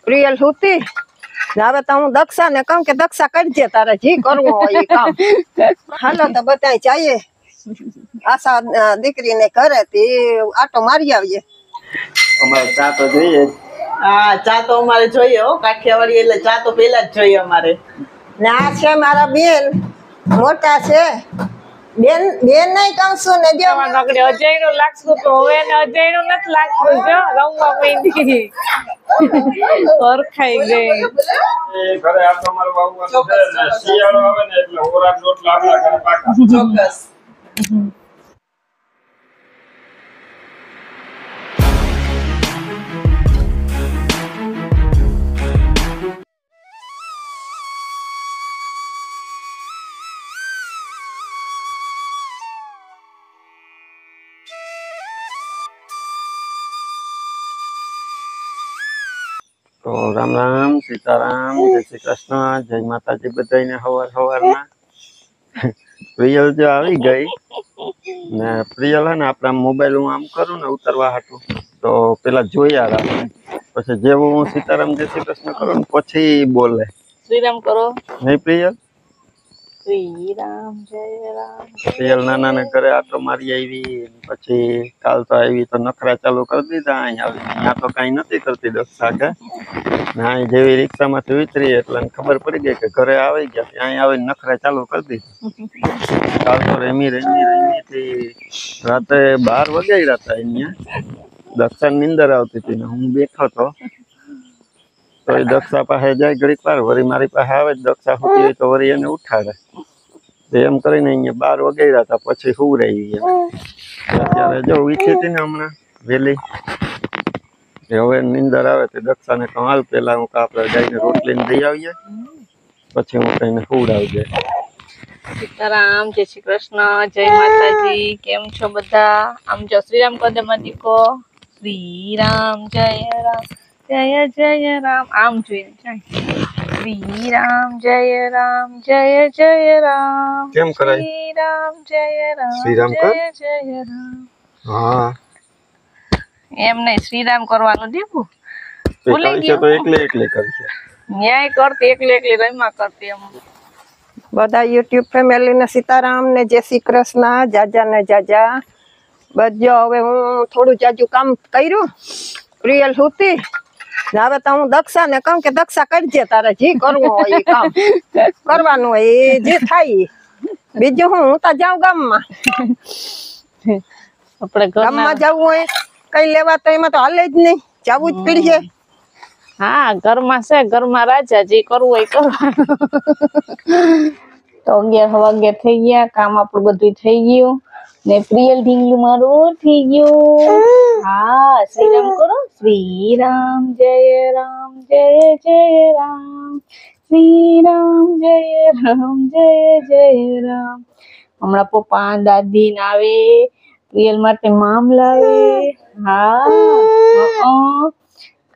પ્રિયલ સુતી હવે તો હું દક્ષા ને કહું કે દક્ષા કરજે તારે જી કરવું હોય એ કામ હાલો તો બધાય જઈએ આશા દીકરીને ઘરે થી આટો મારી આવીએ અમારે ચા તો જોઈએ હા ચા તો અમારે જોઈએ હો કાઠિયાવાડી એટલે ચા તો પેલા જ જોઈએ અમારે ને આ છે મારા બેન મોટા છે બેન બેન નહીં કહું છું ને જો અજયનું લાગતું તો હવે અજયનું નથી લાગતું જો રમવા માંડી ઓળખાઈ ગઈ એ ઘરે આ તો અમારો બાબુ છે ને શિયાળો આવે ને એટલે ઓરાક રોટલા આપણા ઘરે પાકા ચોક્કસ તો રામ રામ સીતારામ જય શ્રી કૃષ્ણ જય માતાજી બધાને હવાર પ્રિયલ જો આવી ગઈ ને પ્રિયલ હે ને આપણા મોબાઈલ હું આમ કરું ને ઉતરવા હાટું તો પેલા જોયા રાખે પછી જેવું હું સીતારામ જય શ્રી કૃષ્ણ કરું ને પછી બોલે શ્રીરામ કરો નહીં પ્રિયલ શ્રીરામ જય રામ પ્રિયલ નાના ને ઘરે આટો મારી આવી પછી કાલ તો આવી તો નખરા ચાલુ કરી દીધા અહીં આવી ત્યાં તો કઈ નથી કરતી દક્ષા કે ના જેવી રિક્ષામાંથી ઉતરી એટલે ખબર પડી ગઈ કે ઘરે આવી ગયા ત્યાં આવીને નખરા ચાલુ કરી દીધા કાલ તો રમી રાતે 12 વાગ્યા હતા અહીંયા દક્ષા નીંદર આવતી હતી ને હું બેઠો હતો તો એ દક્ષા પાસે જાય ઘડીક વાર વળી મારી પાસે આવે દક્ષા સુતી હોય તો વળી એને ઉઠાડે એમ કરીને અહીંયા 12 વાગ્યા હતા પછી હું રહી અત્યારે જો વીઠી હતી ને હમણાં વેલી હવે નીંદર આવે તો દક્ષાને કહું હાલ પેલા હું આપણે ગાયને રોટલી દઈ આવીએ પછી હું કઈને હુવડાવજે સીતારામ જય શ્રી કૃષ્ણ જય માતાજી કેમ છો બધા આમ જો શ્રીરામ કહો દે દીકો શ્રીરામ જય રામ જય રામ આમ જોઈને જાય શ્રીરામ જય રામ જય રામ કેમ કરાય શ્રીરામ જય રામ શ્રીરામ કર જય રામ હા એમ નહીં શ્રીરામ કરવાનું દીકું ભૂલી તો એકલે કરશે ન્યાય કરતી એકલી રમ્યા કરતી એમ બધા યુટ્યુબ ફેમિલી ને સીતારામ ને જય શ્રી કૃષ્ણ જાજા ને જાજા બધો હવે હું થોડું જાજુ કામ કર્યું પ્રિયલ સુતી હવે તો હું દક્ષા ને કહું કે દક્ષા કરજે તારે જી કરવું હોય એ કામ કરવાનું હોય એ જે થાય બીજું હું તો જાઉં ગામમાં આપણે ગામમાં જવું હોય કઈ લેવા તો એમાં તો હાલે જ નહીં જવું જ પડશે હા ઘરમાં છે ઘરમાં રાજા જે કરવું હોય કરવાનું તો 11 વાગે થઈ ગયા કામ આપણું બધું થઈ ગયું ને પ્રિયલ ઢીંગલું મારું થઈ ગયું હા શ્રીરામ કરો શ્રીરામ જય રામ જય રામ શ્રીરામ જય રામ જય રામ હમણાં પપ્પા દાદી ને આવે પ્રિયલ માટે મામ લાવે હા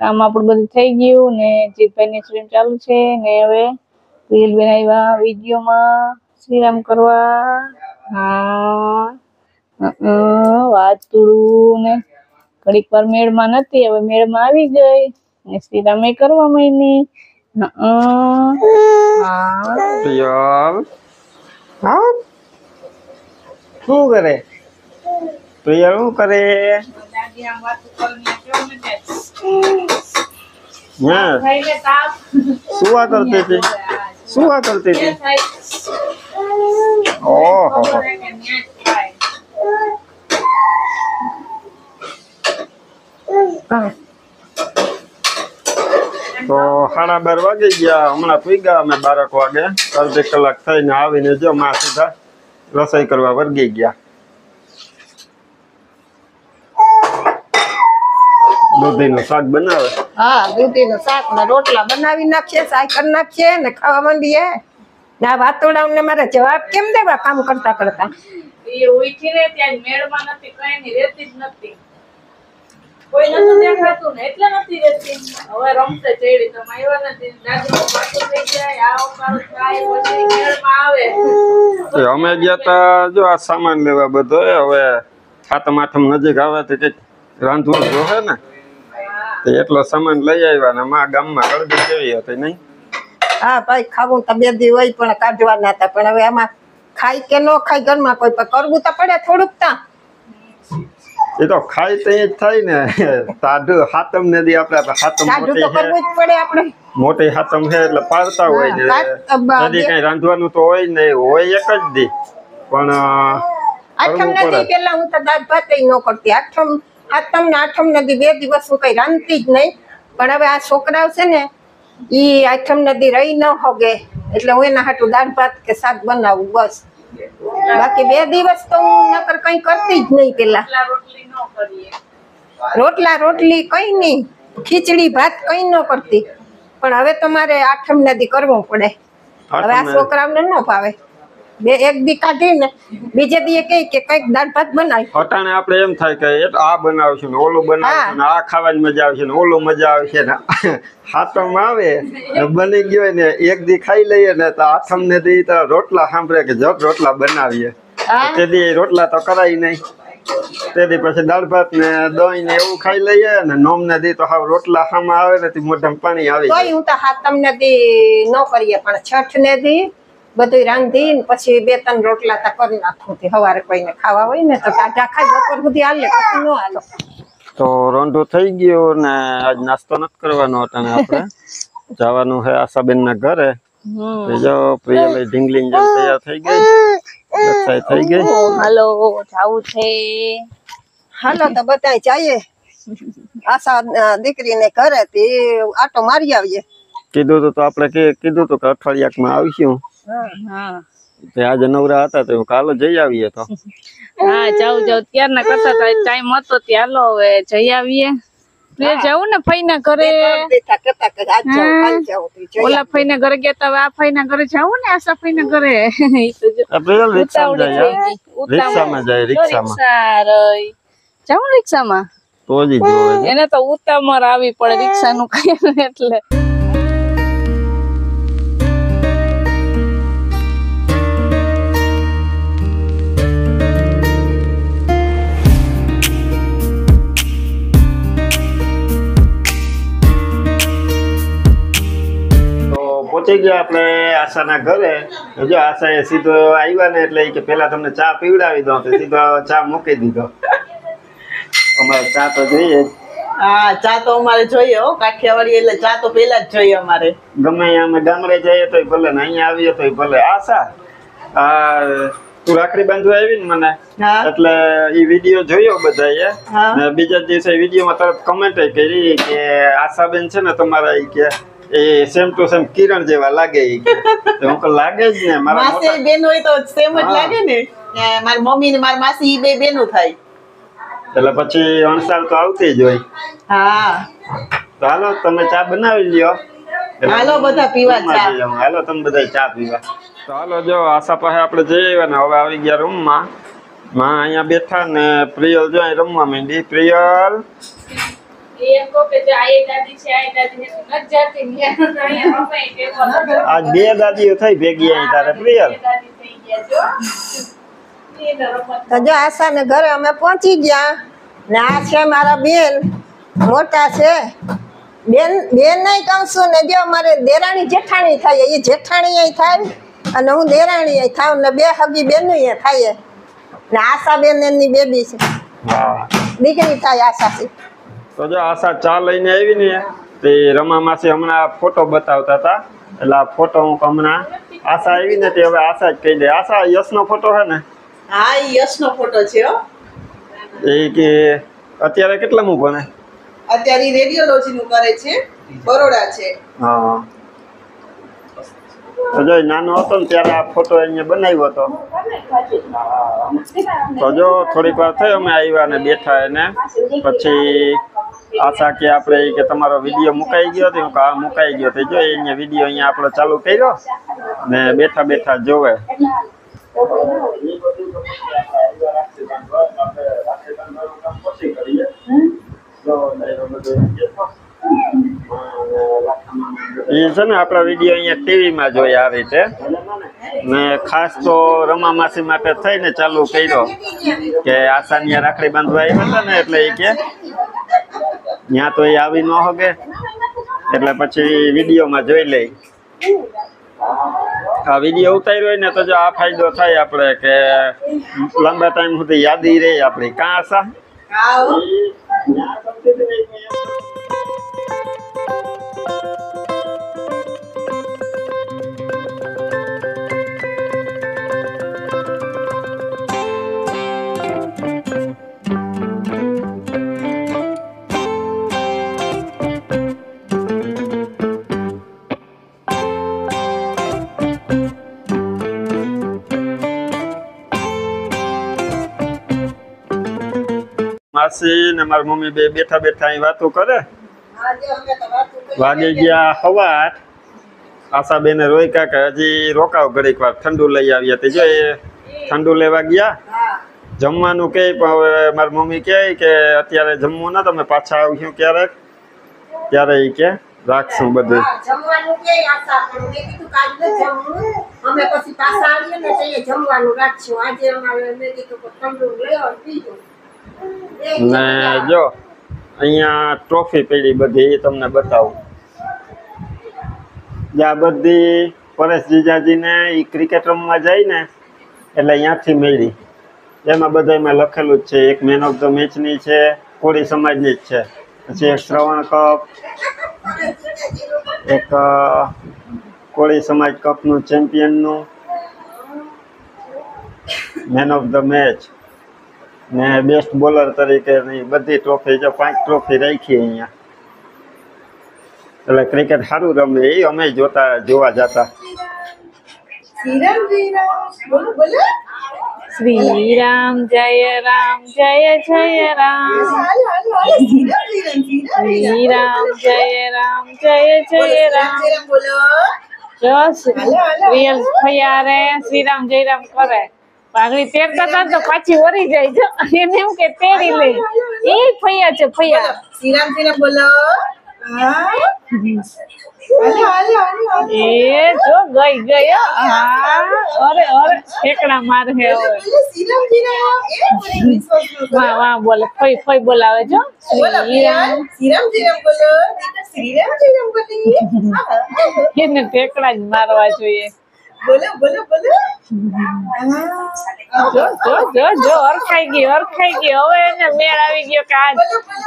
કામ આપણું બધું થઈ ગયું ને જીતભાઈ ની સ્ટ્રીમ ચાલુ છે ને હવે પ્રિયલ બેન આવ્યા વિડીયોમાં શ્રીરામ કરવા હા વાત તુડું ને ઘડીક વાર મેળમાં નથી હવે મેળમાં આવી ગઈ ને શ્રીરામ એ કરવા માંડી પ્રિયલ હા શું કરે પ્રિયલ શું કરે સુવા કરતી હતી ઓહો તો 12:30 વાગી ગયા હમણાં પૂગ્યા અમે 12 વાગે અડધી કલાક થઈને આવીને જો માં સીધા રસોઈ કરવા વર્ગી ગયા દૂધીનું શાક બનાવે હા દૂધીનું શાક ને રોટલા બનાવી નાખીએ શાક કરી નાખીએ ને ખાવા માંડીએ ના વાતોડાને મારે જવાબ કેમ દેવા કામ કરતા કરતા એ ઉઠી ને ત્યાં મેળમાં નથી કઈ ની રહેતી જ નથી કોઈ નતું દેખાતું ને એટલે નથી રહેતી હવે રમતે ચડી તો આવ્યા નથી દાદી પાછું થઈ જાય આવો મારું થાય પછી મેળમાં આવે અમે ગયા તા જો આ સામાન લેવા બધો હવે સાતમ આઠમ નજીક આવે તો કઈક રાંધવું જોહે ને હા તો એટલો સામાન લઈ આવ્યા ને માં ગામમાં ગળદી કેવી હતી નહીં? હા ભાઈ, ખાવું તો 2 દી હોય પણ કાઢવાના હતા, પણ હવે આમાં ખાય કે ન ખાય ઘરમાં કોઈ પણ કરવું તો પડે થોડુંક તા. એ તો ખાઈ તો જ થાય ને. તાઢું હાતમ ને દી આપણે હાતમ સાઢું મોટી તો કરવું જ પડે આપણે. મોટી હાતમ છે એટલે પાડતા હોય ને. નદી કઈ રાંધવાનું તો હોય ને, હોય એક જ દી પણ આઠમ કરવું નદી પડે. પેલા હું તો દાળ ભાત ન કરતી. આઠમ નદી 2 દિવસ હું કઈ રાંધતી જ નહીં, પણ હવે આ છોકરાઓ છે ને ઈ આઠમ નદી રહી ન હોગે એટલે હું એના હાટું દાળ ભાત કે શાક બનાવું બસ. બાકી 2 દિવસ તો હું નકર કઈ કરતી જ નહીં. પેલા રોટલી કઈ નહીં, ખીચડી ભાત કઈ ન કરતી, પણ હવે તો મારે આઠમ નદી કરવું પડે. હવે આ છોકરાઓને ન ભાવે. એક દી કાઢી ને બીજે દી કહે કે કઈક દાળ ભાત બનાવી. અટાણે આપણે એમ થાય કે આ બનાવશું ને ઓલું બનાવશું ને આ ખાવાની મજા આવશે ને ઓલું મજા આવશે ને. હાથમ આવે ને બની ગયો ને એક દી ખાઈ લઈએ ને તો આઠમ ને દી તો રોટલા સાંભળે કે જબ રોટલા બનાવીએ. તે દી રોટલા તો કરાય નહીં. તે દી પછી દાળ ભાત ને દહીં ને એવું ખાઈ લઈએ ને નોમ ને દી તો હાવ રોટલા સામા આવે ને મોઢામાં પાણી આવી તોય હું તો હાથમ ને દી ન કરીએ, પણ છઠ ને દી બધું રાંધી ને પછી 2-3 રોટલા તો કરી નાખું. સવારે કોઈને ખાવા હોય ને તો ટાઢા ખાઈ બપોર સુધી હાલે, પછી ન હાલો. તો રોંઢું થઈ ગયું ને આજ નાસ્તો નથી કરવાનો. અટાણે આપણે જવાનું છે આશાબેન ના ઘરે. જો પ્રિયલ ઢીંગલી જેમ તૈયાર થઈ ગઈ, દક્ષાઈ થઈ ગઈ. હાલો જાવું છે. હાલો તો બધાય જઈએ આશા દીકરીને ઘરે થી આટો મારી આવીએ. કીધું તો આપણે કીધું તો કે અઠવાડિયામાં આવીશું. હા આજે નવરા હતા તો કાલે જઈ આવીએ. તો હા જાઉં ત્યારના કરતા ટાઈમ હતો ત્યાં હાલો હવે જઈ આવીએ. જવું ને ફઈના ઘરે. ઓલા ફઈના ઘરે ગયા તા, આ ફઈના ઘરે જવું ને આશા ફઈના ઘરે. રિક્ષામાં જાય. જાઉં રિક્ષામાં તો જ જોવે. એને તો ઉતામર આવી પડે રિક્ષા નું કઈ એટલે. પહોંચી ગયા આપણે આશાના ઘરે. જો આશાએ સીધો આવ્યા ને એટલે કે પેલા તમને ચા પીવડાવી દો, તો સીધો ચા મૂકી દીધો. અમારે ચા તો જોઈએ. હા, ચા તો અમારે જોઈએ હો. કાઠિયાવાડી એટલે ચા તો પેલા જ જોઈએ અમારે. ગમે અમે ગામડે જઈએ તોય ભલે ને અહીંયા આવીએ તોય ભલે. આશા તું રાખડી બાંધવા આવી ને મને એટલે ઈ વિડીયો જોયો બધાએ ને બીજા દિવસે વિડીયોમાં તરત કમેન્ટ કરી કે આશાબેન છે ને તમારા ઈ કે એ સેમ ટુ સેમ કિરણ જેવા લાગે. ઈ કે હું તો લાગે જ ને. મારા માસી બેન હોય તો સેમ જ લાગે ને. મારી મમ્મી ને મારી માસી ઈ બે બેનો થાય એટલે પછી અણસાર તો આવતી જ હોય. હા તો હાલો તમે ચા બનાવી લ્યો. હાલો બધા પીવા ચા. હાલો તમે બધા ચા પીવા. તો હાલો જો આશા પાસે આપણે જઈ આવ્યા ને હવે આવી ગયા રૂમમાં. માં અહીંયા બેઠા ને પ્રિયલ જો અહીં રમવા માંડી. પ્રિયલ આજ 2 દાદીઓ થઈ ભેગી અહીં તારે પ્રિયલ. તો જો આશા ને ઘરે અમે પહોંચી ગયા ને આ છે મારા બેન મોટા છે. બેન નહીં કહું છું ને, જો મારે દેરાણી જેઠાણી થાય. એ જેઠાણી અહીં થાય અને હું દેરાણી અહીં થાવ ને 2 હગી બેનો અહીંયા થાય ને આશા બેન એની બેબી છે, દીકરી થાય આશા છે. તો જો આશા ચા લઈને આવી ને તે રમા માસી હમણાં ફોટો બતાવતા હતા એટલે આ ફોટો હું હમણાં આશા આવી ને તે હવે આશા જ કહી દે. આશા યશનો ફોટો છે ને? હા, ઈ યશનો ફોટો છે હો. એ કે અત્યારે કેટલામું ભણે? અત્યારે ઈ રેડિયોલોજી નું કરે છે, બરોડા છે. હા, તો જો નાનો હતો ને ત્યારે આ ફોટો અહીંયા બનાવ્યો હતો. તો જો થોડીક વાર થઈ અમે આવ્યા ને બેઠા એને પછી આશા કે આપણે કે તમારો વિડીયો મુકાઈ ગયો તો હા મુકાઈ ગયો. તો જો અહીંયા વિડીયો અહીંયા આપણે ચાલુ કર્યો ને બેઠા બેઠા જોવે. એ છે ને આપણા વિડીયો અહીંયા ટીવીમાં જોઈ આ રીતે ને ખાસ તો રમા માસી માટે થઈને ચાલુ કર્યો કે આસાનિયા રાખડી બાંધવા આવ્યા હતા ને એટલે એ કે ત્યાં તો એ આવી ન હોગે એટલે પછી વિડીયોમાં જોઈ લઈ. આ વિડીયો ઉતાર્યો હોય ને તો જો આ ફાયદો થાય આપણે કે લાંબા ટાઈમ સુધી યાદી રહે આપણી. કાં આશા? માસી ને મારી મમ્મી બે બેઠા બેઠા અહીં વાતો કરે. વાગી ગયા 8:15. આશાબેને રોક્યા કે હજી રોકાવ ઘડીક વાર, ઠંડુ લઈ આવ્યા. તે જો એ ઠંડુ લેવા ગયા. જમવાનું કે પણ હવે મારી મમ્મી કહે કે અત્યારે જમવું ના, તમે પાછા આવશું ક્યારેક, ત્યારે એ કે રાખશું બધું. જમવાનું કે આશા પણ મેં કીધું કાજ ન જમવું, અમે પછી પાછા આવીએ ને તો જમવાનું રાખશું. આજે અમારે મેં કીધું કે ઠંડુ લેવા પીજો. ને જો અહીંયા ટ્રોફી પડી બધી, એ તમને બતાવું. જ્યાં બધી પરેશ જીજાજીને એ ક્રિકેટ રમવા જાય ને એટલે અહીંયાથી મળી. એમાં બધામાં લખેલું જ છે. એક મેન ઓફ ધ મેચની છે, કોળી સમાજની જ છે. પછી એક શ્રવણ કપ, એક કોળી સમાજ કપનું ચેમ્પિયનનું, મેન ઓફ ધ મેચ ને બેસ્ટ બોલર તરીકે બધી ટ્રોફી, જો 5 ટ્રોફી રાખી અહીંયા. એટલે ક્રિકેટ સારું રમે એ અમે જોવા જતા. શ્રી રામ જય રામ જય જય રામ, શ્રી રામ જય રામ જય જય રામ. જો રિયલ ફૈયા રે શ્રી રામ જય રામ કરે. પાઘડી તેરતા હતા તો પાછી વળી જાય છે. એને એમ કે તેરી લે. એ ફૈયા છે ફૈયા. શ્રીરામ બોલો. એ જો ગઈ હા. અરે ઠેકડા માર હે. વાહ વાહ બોલે. ફઈ બોલાવે જો. એને ઠેકડા જ મારવા જોઈએ. જો ઓળખાઈ ગઈ. હવે એને મેળ આવી ગયો કે આજ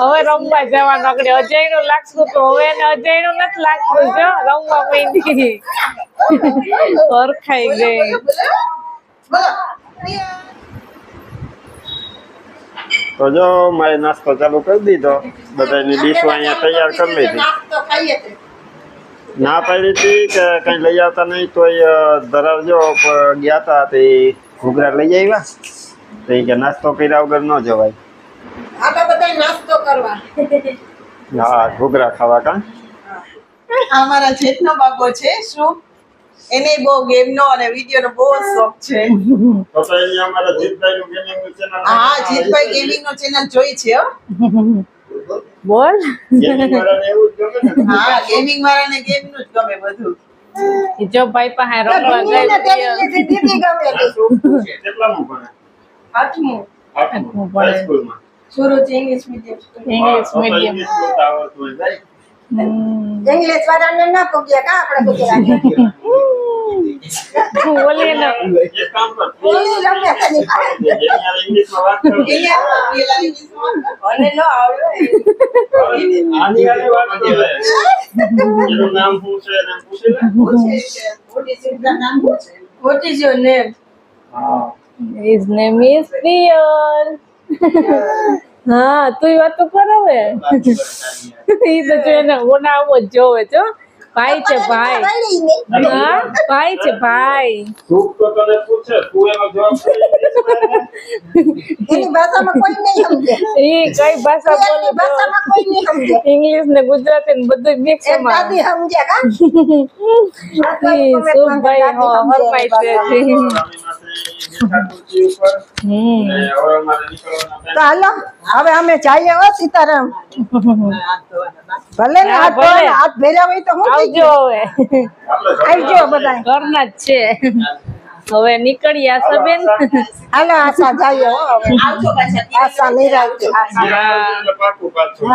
હવે રમવા જવાનું. આગળ અજયનું લાગતું તો હવે એને અજયનું નથી લાગતું. જો રમવા માંડી. ઓળખાઈ ગઈ. તો જો મારે નાસ્તો ચાલુ કરી દીધો. બધાની ડીશો અહીંયા તૈયાર કરી લીધી. ના પાડી હતી કે કઈ લઈ આવતા નહીં તો ધરાવજો. ગયા હતા તે ઘૂઘરા લઈ આવ્યા. તો કે નાસ્તો કર્યા વગર ન જવાય. નાસ્તો કરવા. હા, ઘૂઘરા ખાવા. કા અમારા જેઠનો બાબો છે શું, એને બહુ ગેમનો અને વિડીયોનો બહુ શોખ છે. તો અહીંયા અમારા જીતભાઈનું ગેમિંગનું ચેનલ. હા, જીતભાઈ ગેમિંગનો ચેનલ જોઈ છે હો. બોલ. ગેમિંગ વાળાને એવું જ ગમે ને. હા, ગેમિંગ વાળાને ગેમનું જ ગમે બધું. જો ભાઈ પાસે રમવા ગઈ. કેટલામું ભણે? 8મું. 8મું હાઈસ્કૂલમાં. Surat English medium. English medium. English બોલતા આવડતું હોય ભાઈ. ઇંગ્લિશ વાળાને ના પૂગ્યા કા આપણે ગુજરાતી. બોલીએ ને. એક કામ કર. બોલી રમે ખાલી. જેની ઇંગ્લિશમાં વાત કરો. અને ન આવડે. આની આની વાત કરે. એનું નામ શું છે એને પૂછી લે. What is your name? His name is Priyal. હા, તું વાત તો કર હવે. ઈ તો જો એને ઓનાવો જોવે છો. ભાઈ છે ભાઈ. હા, ભાઈ છે ભાઈ. તું તો તને પૂછે, તું એનો જવાબ એની ભાષામાં કોઈ નહીં સમજે. ઈ કઈ ભાષા બોલે? એની ભાષામાં કોઈ નહીં સમજે. ઇંગ્લિશ ને ગુજરાતી ને બધું મિક્સ એક માં. દાદી સમજે કા. ઈ સુભાઈ હો હરમાઈ છે. તો હાલો હવે અમે જઈએ હો સીતારામ. ભલે ને હા, હાથ ભલે. ધોવાના, હાથ ભેર્યા હોય તો હું થઈ આવજો ગયું. હવે. આવજો બધા. ઘરના જ છે. હવે નીકળી આશાબેન. હાલો આશા જઈએ હો હવે. આવજો પાછા આશા નિરાંતે આશા. એટલે પાકું પાછું.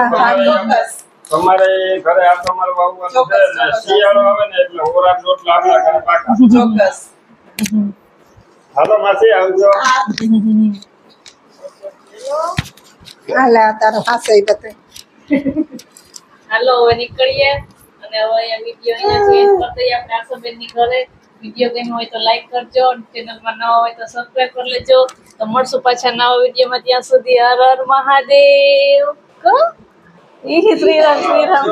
ચોક્કસ તમારે ઘરે આ તમારું વાવવાનું છે ને શિયાળો આવે ને એટલે ઓરા રોટલા આપણા ઘરે પાકા. ચોક્કસ હાલો માસી આવજો. હાલે તારો હાસે બધે. હાલો હવે નીકળીએ અને હવે અહીંયા વિડીયો અહીંયા છે એન્ડ કરી દઈએ આપણે આશાબેન ની ઘરે. વિડીયો ગમ્યો હોય તો લાઈક કરજો, ચેનલમાં નવા હોય તો સબસ્ક્રાઇબ કરી લેજો. તો મળશું પાછા નવા વિડીયોમાં, ત્યાં સુધી હર હર મહાદેવ. શ્રીરામ શ્રીરામ.